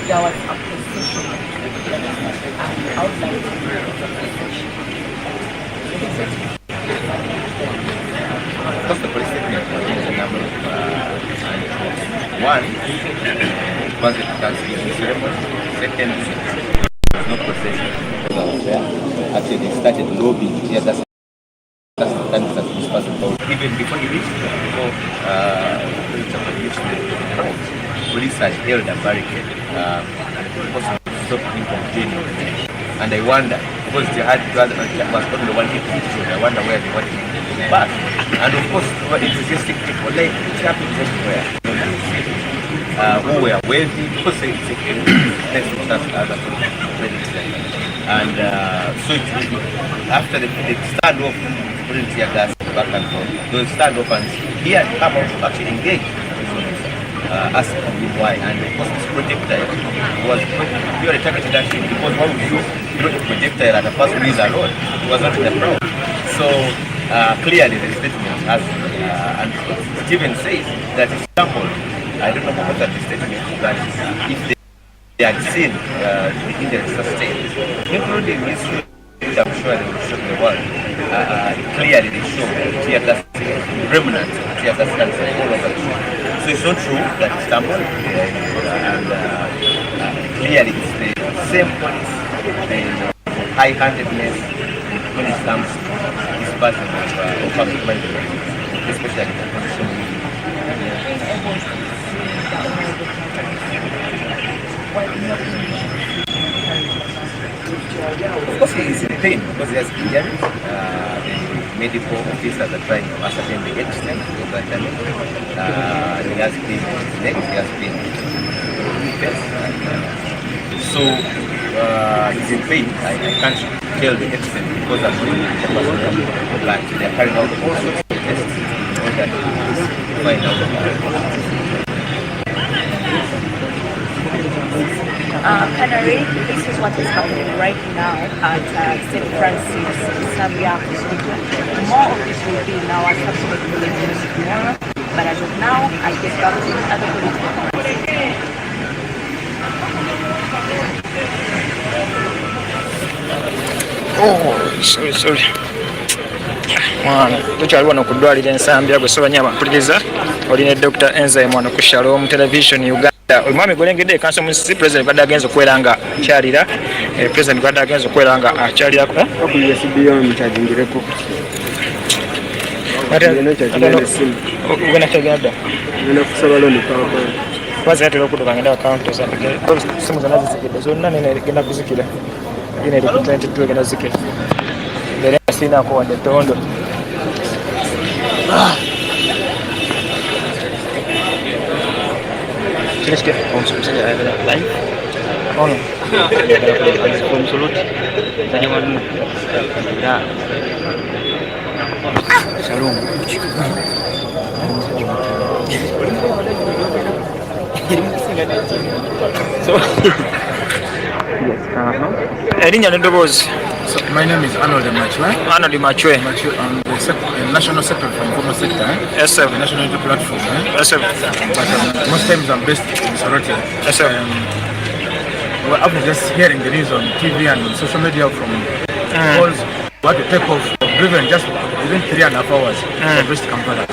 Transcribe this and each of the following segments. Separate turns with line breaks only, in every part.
there was a position outside
Because the police statement contains a number of one was it Thanksgiving ceremony. Second, there was no procession because I was there. Actually, they started lobbying here. That's the time that this person told. Even before he reached the police had held a barricade and was stopped him from joining. And I wonder, because the was only the one hit, so I wonder where they wanted to go back. And of course, we were enthusiastic people, like it happens everywhere. Who were wealthy, because it's a next to other people. And so after the standoff, putting tear gas back and forth, those standoff and he had come out to actually engage asking him why, and of course this projectile was purely targeted at him because why would you throw a projectile at a person who is alone? It was not in the crowd. So clearly the statement has, and Stephen says that it's stumbled. I don't know about that statement, that if they had seen the index state, including this, which I'm sure they will show the world, clearly they show tear gas remnants of tear gas cancer all over the world. So it's not true that it's stumbled, and clearly it's the same police, the high-handedness when it comes to this person of public management, especially the condition. Of course he is in pain because he has injuries. The medical officers are trying to ascertain the extent of that damage. He has pain in his neck, he has pain in his chest. So he's in pain. I can't tell the extent because I'm doing the personnel, but they're carrying out all sorts of tests in order to find out.
Canary, this is what is happening right now at St. Francis Xavier Hospital. More of this will be in our subsequent bulletins tomorrow, but as of now, I get back to the other bulletins.
Oh, sorry. Mwana, tukyali wano ku ddwaliro Ensambya gwe sobanya abampuliriza olina Dr. Enzyme wano ku Shalom Television Uganda. Omwami gwolengedde kanso musisi President badde agenza okubeera nga akyalira President badde agenza okubeera nga akyalirako
mukyajingireko
ugenda kyagenda
ngenda kusaba looni PowerPoint
kwanza yatera okutuka ngenda account zange simu zonna zizikidde zonna genda kuzikira gina eri ku 22 egenda zikira mbere sinaako wadde tondo Tienes que musajja ayagala live ono konsoloti tanyamanu ya Shalom so erinnya n'eddoboozi.
So my name is Arnold Machwe.
Arnold Machwe.
I'm the National Secretary for Informal Sector.
Yes, sir.
The National Unity Platform.
Yes, sir.
But most times I'm based in Soroti.
Yes, sir.
Well, after just hearing the news on TV and on social media from calls, we had to take off driven just within 3.5 hours from West Kampala.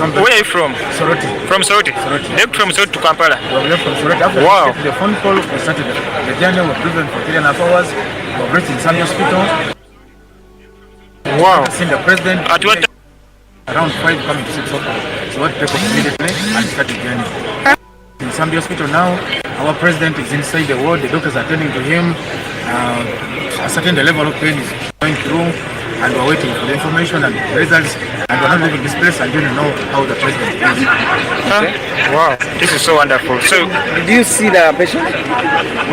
Where are you from?
Soroti.
From Soroti?
Soroti.
Left from Soroti to Kampala?
We left from Soroti. After the phone call, we started the journey. We driven for 3.5 hours. We reached in Sami Hospital.
Wow.
Seen the president.
At what time?
Around 5 coming to 6 o'clock. So we take off immediately and start the journey. In Sami Hospital now, our president is inside the ward. The doctors are attending to him. Ascertain the level of pain is going through, and we're waiting for the information and the results. And we're not leaving this place until we know how the president is.
Wow, this is so wonderful. So,
did you see the patient?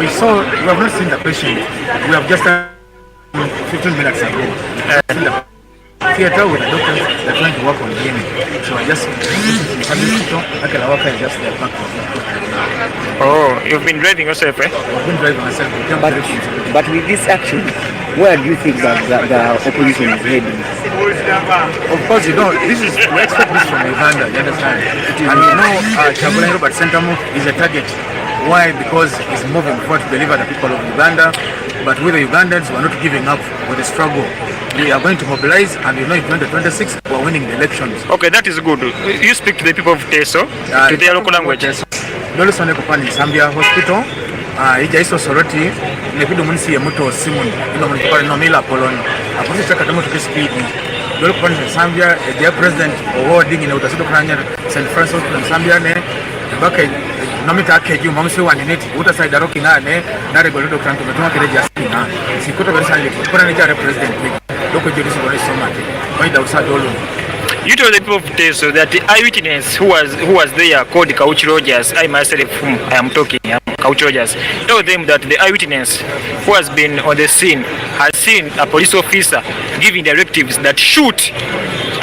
We have not seen the patient. We have just 15 minutes ago. In the theater with the doctors, they're trying to work on him. So I just I can walk and just back.
Oh, you've been driving yourself, eh?
I've been driving myself.
But with this action, where do you think that the opposition is heading?
Of course, you know, we expect this from Uganda, you understand? And you know, Kyagulanyi Robert Ssentamu is a target. Why? Because he's moving forward to deliver the people of Uganda. But with the Ugandans, we're not giving up with the struggle. We are going to mobilize, and you know, in 2026, we're winning the elections.
Okay, that is good. You speak to the people of Teso, to their local language.
Nolusone kupani Zambia Hospital. Ija iso soroti nepido munisi ya muto Simon ino munipale no mila Polonia. Apusi chaka tamu tuki speed. Dole kupani Zambia their president awarding ina utasido kunanya St. Francis na Zambia ne baka nomita akeji umamsi wa nineti utasai daroki ne nare golodo kranto metuma kile jasi na sikuta besa ile kuna ne jare president loko jodisi bole somate waida usadolo.
You told the people of Teso that the eyewitness who was there called Kauchi Rogers, I myself whom I am talking, Kauchi Rogers, told them that the eyewitness who has been on the scene has seen a police officer giving directives that shoot,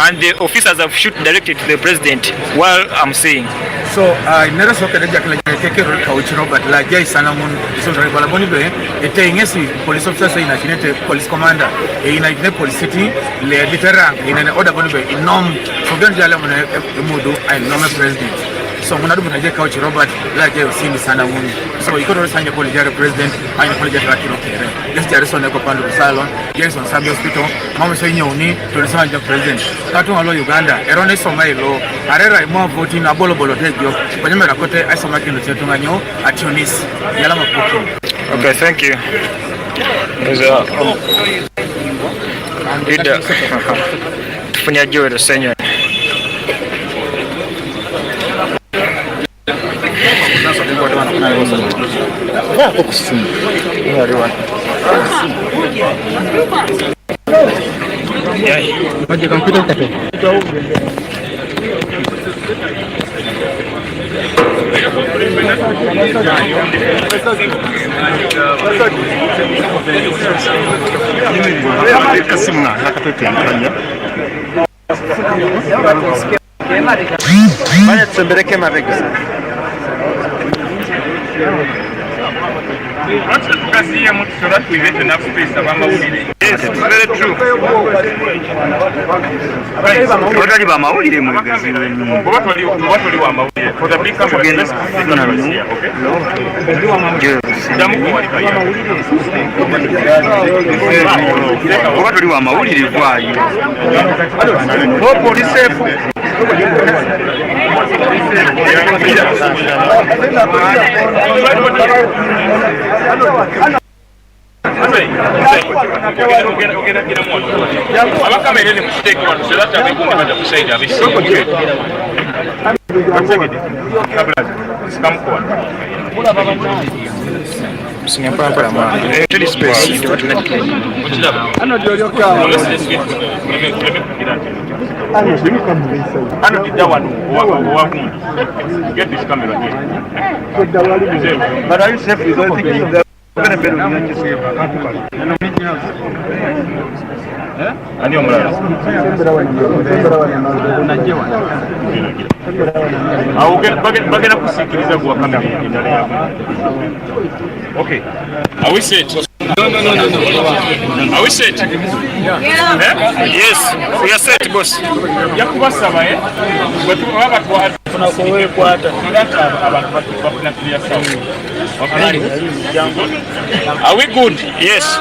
and the officers have shoot directed to the president while I'm saying.
So, nera soka deja kila keke Kauchi Robert la jai sana mun iso bala boni be ete ingesi police officer ina kinete police commander ina kinete police city le literang ina order boni be inom so gani jale mun emudu I nome president. So munadu munaje Kauchi Robert la jai usini sana mun. So ikoto sanya poli jare president aina poli jare rakiro kere. Yes jare so neko pandu salon yes on Zambia Hospital mama so nyoni to sanya president. Katu halo Uganda erone so mailo arera imo voting na bolo bolo tejo kwenye rakote aisoma kino chetu nganyo atunis yala mapuki.
Okay, thank you. Dida tufanya jore senyo.
Vaya tsembeleke mabega. Yes, very true. Totally ba mawulire mu bigazi. Totally wa mawulire. For the big company, let's okay? Totally wa mawulire kwayo. No police.
Get this camera here.
But are you safe with all things?
Ani omulala. Bagenda kusikiriza gwa kamera endala yaabwe. Okay. Are we set? No. Are we set?
Yeah. Yes, we are set, boss.
Yakubasaba bwe tuba tunakowe kwata abantu bafuna clear sound. Okay. Are we good?
Yes.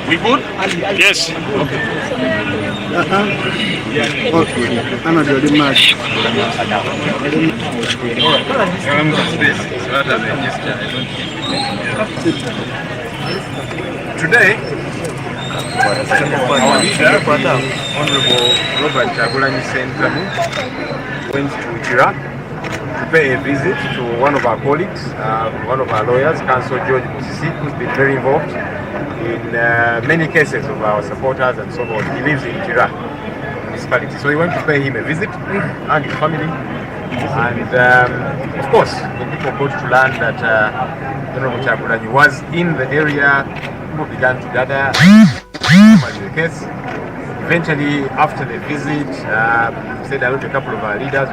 We good?
Yes.
Today, our leader, Honorable Robert Kyagulanyi Ssentamu, went to Iraq to pay a visit to one of our colleagues, one of our lawyers, Counsel George Musisi, who's been very involved in many cases of our supporters and so on. He lives in Iraq municipality. So he went to pay him a visit and his family. And of course, the people got to learn that Honorable Kyagulanyi was in the area. People began to gather. The case.
Eventually, after the visit, said hello to a couple of our leaders.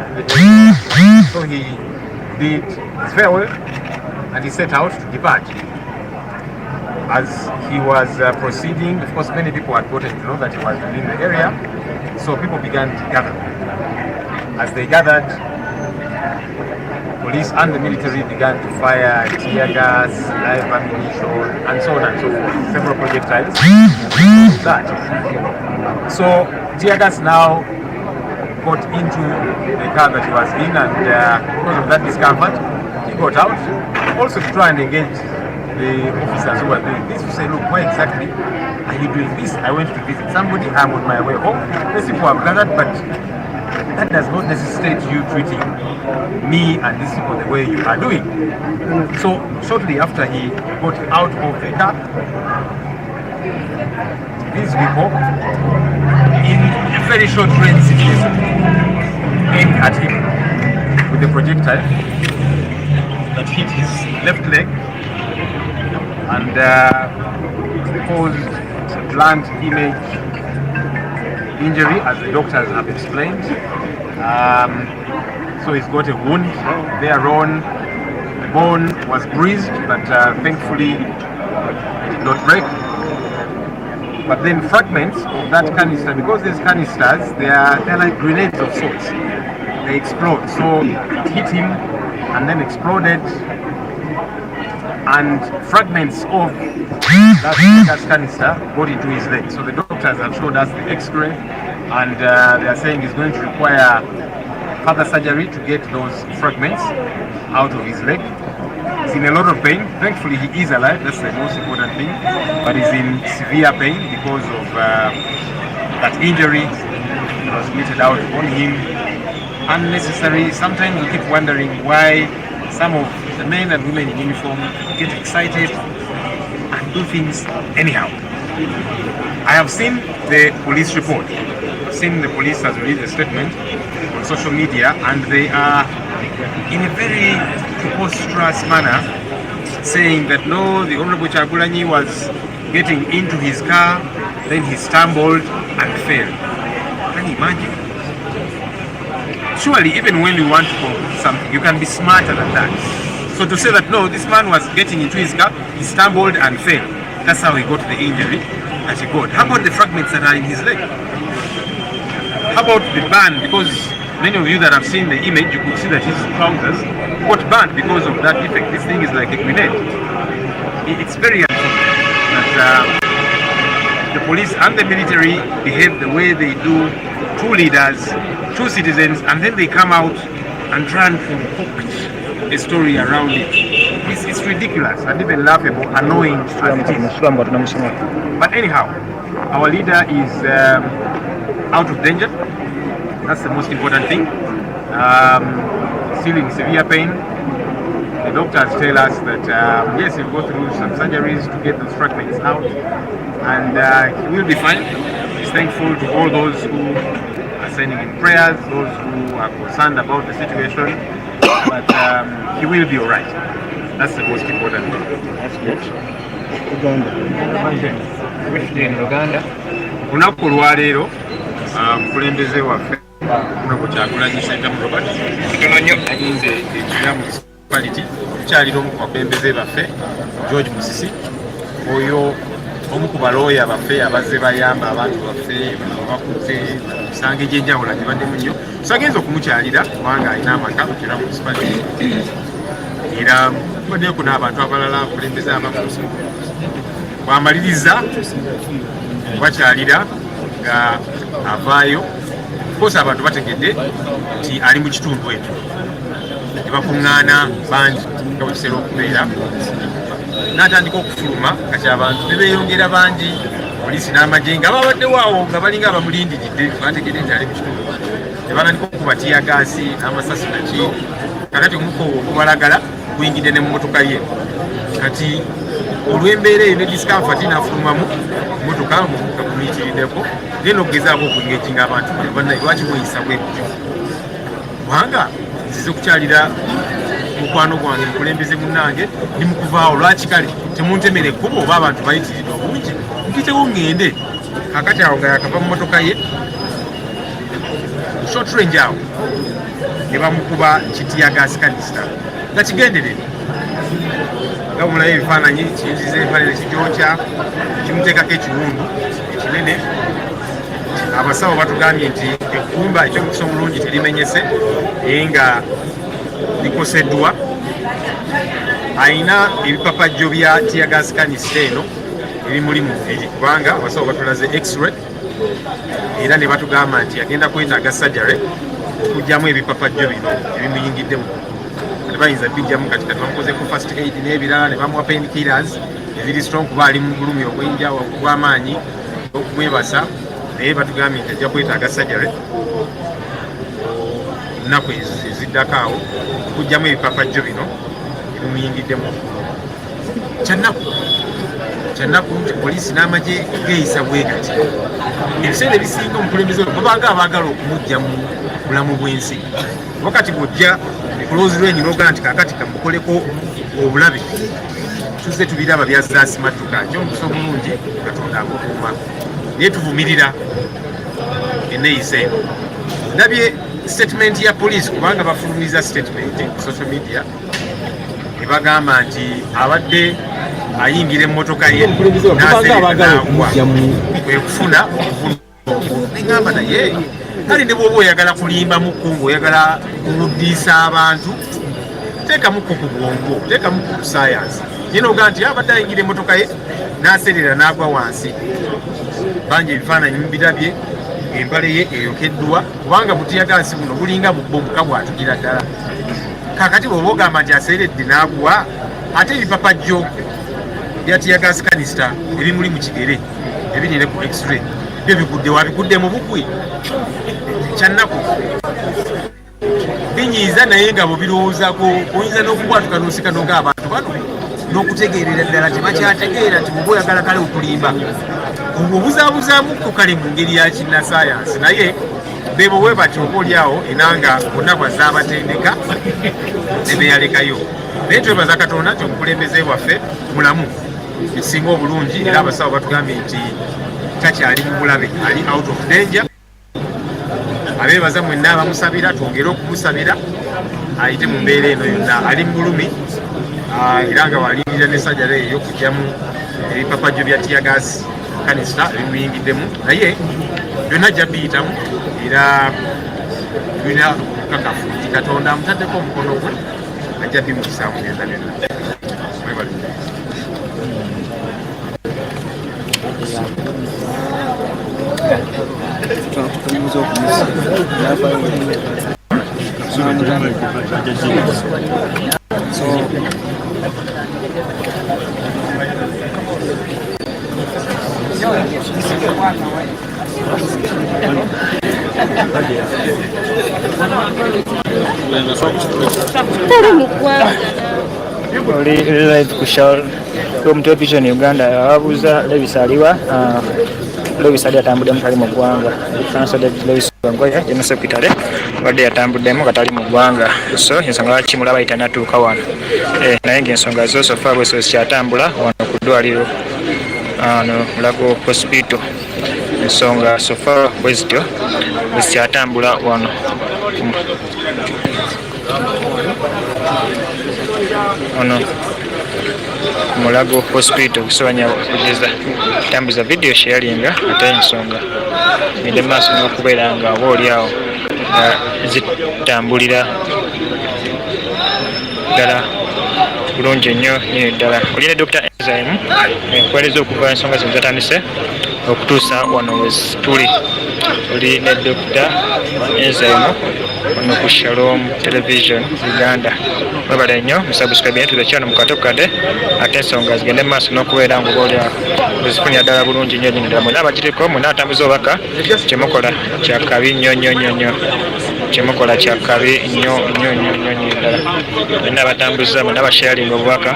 So he did his farewell and he set out to depart. As he was proceeding, of course, many people had gotten to know that he was within the area, so people began to gather. As they gathered, police and the military began to fire tear gas, live ammunition, and so on and so forth. Several projectiles. So tear gas now got into the car that he was in, and because of that discomfort, he got out, also to try and engage the officers who were doing this, to say, look, why exactly are you doing this? I went to visit somebody, I'm on my way home. These people have gathered, but that does not necessitate you treating me and these people the way you are doing. So shortly after he got out of the car, these people, in a very short range situation, aimed at him with a projectile that hit his left leg and caused a blunt image injury, as the doctors have explained. So he's got a wound thereon. The bone was bruised, but thankfully it did not break. But then fragments of that canister, because these canisters, they're like grenades of sorts. They explode. So it hit him and then exploded, and fragments of that canister got into his leg. So the doctors have showed us the X-ray, and they are saying he's going to require further surgery to get those fragments out of his leg. He's in a lot of pain. Thankfully, he is alive. That's the most important thing. But he's in severe pain because of that injury that was meted out on him. Unnecessary. Sometimes we keep wondering why some of the men and women in uniform get excited and do things anyhow. I have seen the police report. I've seen the police has released a statement on social media, and they are in a very preposterous manner saying that no, the Honorable Kyagulanyi was getting into his car, then he stumbled and fell. Can you imagine? Surely, even when you want to conclude something, you can be smarter than that. So to say that no, this man was getting into his car, he stumbled and fell. That's how he got the injury that he got. How about the fragments that are in his leg? How about the burn? Because many of you that have seen the image, you could see that his trousers got burned because of that effect. This thing is like a grenade. It's very unfortunate that the police and the military behave the way they do to leaders, to citizens, and then they come out and try and concoct a story around it. It's ridiculous and even laughable, annoying as it is. But anyhow, our leader is out of danger. That's the most important thing. Still in severe pain. The doctors tell us that yes, he'll go through some surgeries to get those fragments out, and he will be fine. He's thankful to all those who are sending in prayers, those who are concerned about the situation, but he will be all right. That's the most important thing.
That's good. Uganda.
Olunaku olwaleero omukulembeze waffe Honorable Kyagulanyi Ssentamu Robert ayinze ekira mu municipality okukyalira omu ku bakulembeze baffe George Musisi, oyo omu ku balooya baffe abazze bayamba abantu baffe bakutte kusanga egyenjawulo agibaddemu nnyo, so agenza okumukyalira kubanga alina amaka mu kira municipality, era baddeeko n'abantu abalala abakulembeze abamu. Bwamaliriza bakyalira nga avaayo, kosi abantu bategedde nti ali mu kitundu ekyo, ne bakuŋŋaana bangi nga bwe kiseera okubeera, n'atandika okufuluma kati abantu ne beeyongera bangi, poliisi n'amagye nga babaddewo awo nga balinga abamulindiridde, bategedde nti ali mu kitundu, ne batandika okuba tiyagaasi n'amasasi naki, kakati omuko okubalagala guyingidde ne mu mmotoka ye. Kati olw'embeera eyo ne discomfort n'afulumamu mmotoka nga gumuyitiriddeko, genda okugezaako okuengejinga abantu bannaye, lwaki mweyisa bwe kutyo? Kubanga nzize okukyalira mukwano gwange mukulembeze munnange ndi mukuvaawo, lwaki kale temuntemera ekkubo oba abantu bayitiriddwa obungi mpitewo ngende kakati awo nga yakava mu motoka ye short range awo ne bamukuba kitiyagasi kanisita nga kigenderere nga bumulayo ebifaananyi kiyinziza ebifaananyi kigyokya kimuteekako ekiwundu ekinene. Abasawo batugambye nti ekkumba ekyomukisa omulungi terimenyese naye nga likoseddwa. Ayina ebipapajjo bya tiyagasi kanisita eno ebimuli mu mubiri kubanga abasawo batulaze x-ray era ne batugamba nti agenda kwetaaga surgery okugyamu ebipapajjo bino ebimuyingiddemu. Bayinza bijjamu kati bamukozeko first aid n'ebirala ne bamuwa painkillers ebiri strong kuba ali mu bulumi obw'amaanyi okumwebasa, naye batugambye nti ajja kwetaaga surgery ennaku eziddako awo okugyamu ebipapajjo bino ebimuyingiddemu. Kyannaku nti poliisi n'amagye geeyisa bwe gati ebiseera ebisinga omukulembeze babanga abaagala okumuggya mu bulamu bw'ensi wakati bw'ojja kulozi lwenyi n'ogala nti kakati kamukoleko obulabe tuzze tubiraba byazaasimattuka ky'omukisa omulungi Katonda akukuuma naye tuvumirira enneeyisa eno. Ndabye statement ya poliisi kubanga bafulumiza statement ku social media ne bagamba nti abadde ayingira emmotoka ye n'aserenganaagwa kwe kufuna okuvuna. Negamba naye kale ne bw'oba oyagala kulimbamuku ng'oyagala kuluddiisa abantu teekamuku ku bwongo, teekamuku ku saayansi. Naye n'ogaa nti abadde ayingira emmotoka ye n'aserera n'agwa wansi. Bangi ebifaananyi mubirabye ng'empale ye eyokeddwa kubanga butiyagasi buno bulinga bubbomuka bwatugira ddala. Kaakati bw'oba ogamba nti aseeredde n'agwa ate ebipapajjo bya tiyagasi kanisita ebimuli mu kigere ebirire ku x-ray byo bigudde wabigudde mu bugwi kyannaku binyiiza naye nga bwebirowoozaako oyinza n'okubwatuka n'osikano ng'abantu bano n'okutegeerera ddala tebakyategeera nti bw'oba oyagala kale okulimba obuzaabuzaamukko kale mu ngeri ya kinnasaayansi naye bebo bwe batyo obaoliawo enanga bonna bwazaabatendeka ne beyalekayo. Naye twebaza Katonda nti omukulembeze waffe mulamu ekisinga obulungi era abasawo batugambye nti takyali mu bulabe, ali out of danger. Abeebaza mwenna abamusabira twongere okumusabira ayite mu mbeera eno yonna. Ali mu bulumi era nga walindira ne sajjala eyo okugyamu ebipapajjo bya tiyagasi kanisita ebimuyingiddemu naye byonna ajja biyitamu era birina okukakafu nti Katonda amutaddeko omukono gwe ajja bimukisaamu byonna byonna.
Oli live ku Shalom Television Uganda ababuuza Lewis aliwa Lewis ali atambuddemu tali mu ggwanga. Council David Lewis Wangoya General Secretary wadde yatambuddemu katali mu ggwanga, so ensonga lwaki mulaba ayita natuuka wano naye ng'ensonga zo sofa bwe zikyatambula wano ku ddwaliro ano Mulago Hospital. Ensonga sofa bwe zityo bwe zikyatambula wano ono Mulago Hospital. Kusobanya kugeza tambuza video sharing ate ensonga ngende maaso n'okubeera nga oba oliawo zitambulira ddala bulungi nnyo nyini ddala. Olina Dr. Enzyme ekwereza okuva ensonga zino zatandise okutuusa wano we tuli. Oli ne Dr. Enzyme wano ku Shalom Television Uganda. Mwebale nnyo musubscribe to the channel mukatokade ate ensonga zigende mu maaso n'okubeera nga oba oliawo wezifunira ddala bulungi nnyo nyini ddala. Mwena abagiriko mwena atambuza obubaka kyemukola kyakabi nnyo nnyo nnyo nnyo kyemukola kyakabi nnyo nnyo nnyo nnyo nyini ddala. Mwena abatambuza mwena abasharinga obubaka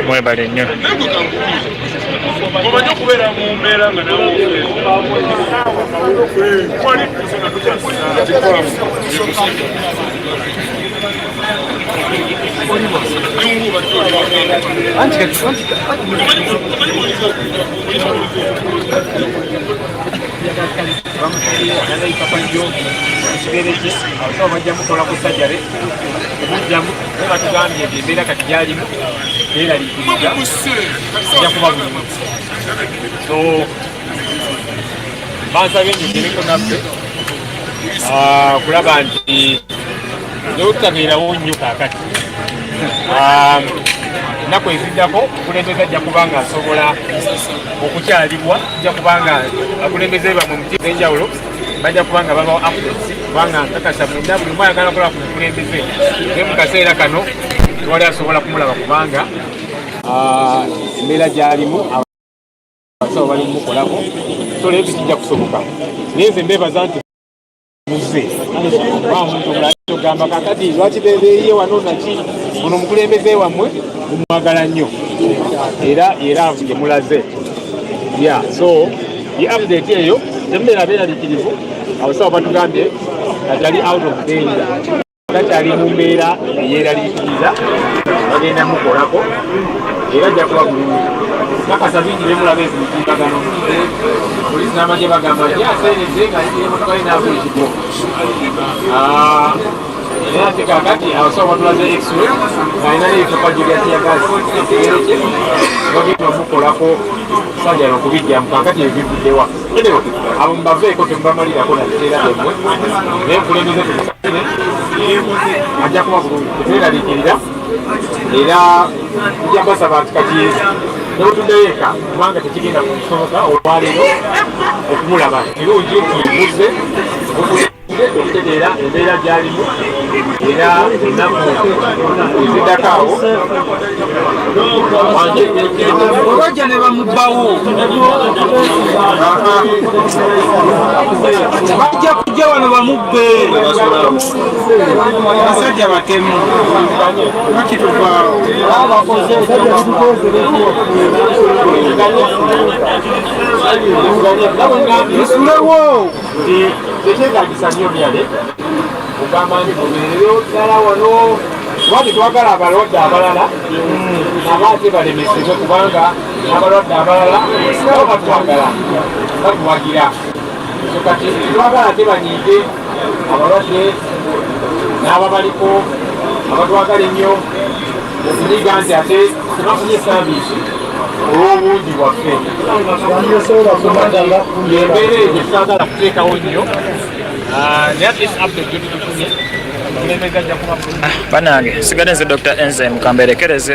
mwebale nnyo.
bansabye nyigereko naffe kulaba nti nolutabeerawo nnyo kaakati ennaku eziddako okulembeze ajja kuba nga asobola okukyalibwa, ajja kuba nga akulembeze bamwe mu ntiimu ez'enjawulo bajja kuba nga babawo updates kubanga nkakasa munda buli omu ayagala kukola ku mukulembeze naye mu kaseera kano tewali asobola kumulaba kubanga embeera gy'alimu abasawo bali mumukolako so leero kijja kusoboka naye nze mbeebaza nti muze omuntu omulala ogamba kakati lwaki bebeeriye wano naki ono omukulembeze wammwe mumwagala nnyo era gemulaze so ye update eyo temubeera beeraliikirivu abasawo batugambye katali out of danger gakyali mu mbeera eyeraliikiriza bagenda mukolako era ajja kuba bulungi kakasa bingi bemulaba ekumutimbagano polisi n'amagye bagamba nti aseereze nga emotoka ye naabula ekigo naye ate kakati abasawo batulaze x-ray ng'alina n'ebifupa gyebyatyagasi ekigereke bagenda omukolako sajjala okubijjamu kakati ebivuddewa abo mubaveeko temubamalirako nakiseera emmwe naye nkulembeze tumusasire ajja kuba bulungi tebeeraliikirira era tujja basaba nti kati nebutuddeyo eka kubanga tekigenda kusoboka olwaleero okumulaba kirungi tuyibuze okutegeera embeera gy'alimu era ennaku eziddako awo olwajja ne bamubbawo bajja kujja wano bamubbe basajja batemu bakituvaawo musulewo tekyetagisa nnyo byale ogamba nti mubeereyo ddala wano wati twagala abalwadde abalala naba ate balemesebwe kubanga n'abalwadde abalala nabo batwagala batuwagira so kati twagala ate banyiige abalwadde n'ababaliko abatwagala ennyo okunyiga nti ate tebafunye saabisi olw'obungi bwaffe embeera eyo gyetwagala kuteekawo nnyo naye ate update gyotutufunye omulemezi ajja kuba
banange sigadde nze Dr. Enzyme kamberekereze